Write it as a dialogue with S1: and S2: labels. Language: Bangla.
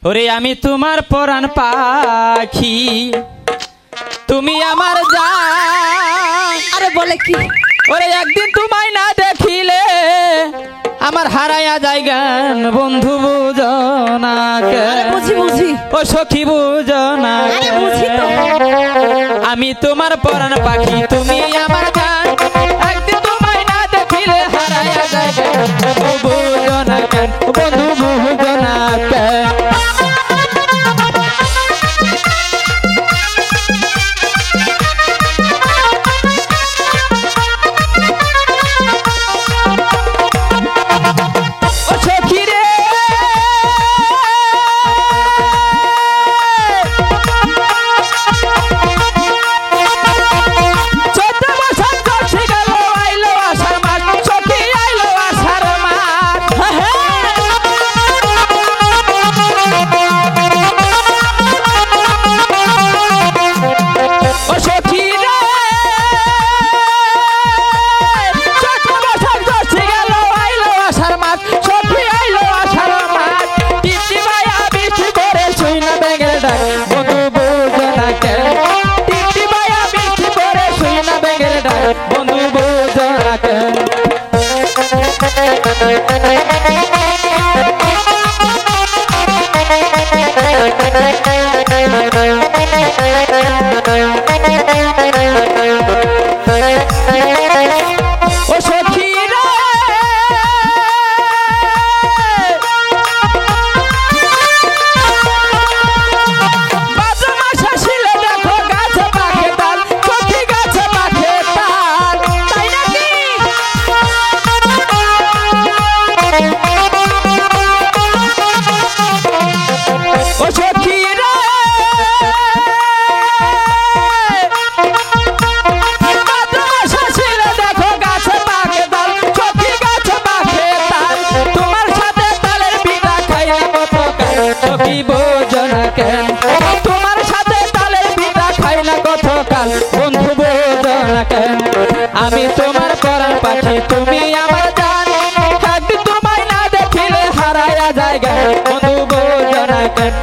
S1: ওরে আমি তোমার পরাণ পাখি, তুমি আমার জান।
S2: আরে বলে কি?
S1: ওরে একদিন তোমায় না দেখিলে আমার হারায়া জায়গান বন্ধু বুঝো না কে?
S2: আরে বুঝি বুঝি।
S1: ও সখী বুঝো না
S2: আরে
S1: কে?
S2: বুঝি তো।
S1: আমি তোমার পরাণ পাখি, তুমি আমার জান। একদিন তোমায় না দেখিলে হারায়া জায়গান বন্ধু বুঝো না কেন? বন্ধু বুঝো না কেন? বন্ধু বোঝো না কেন? ও সখী রে তোমার সাথে তালের পিঠা খাই না কতকাল, বন্ধু বোঝো না কেন? আমি তোমার পরাণ পাখি, তুমি আমার জান। একদিন তোমায় না দেখিলে হারায়া জায়গা, বন্ধু বোঝো না কেন?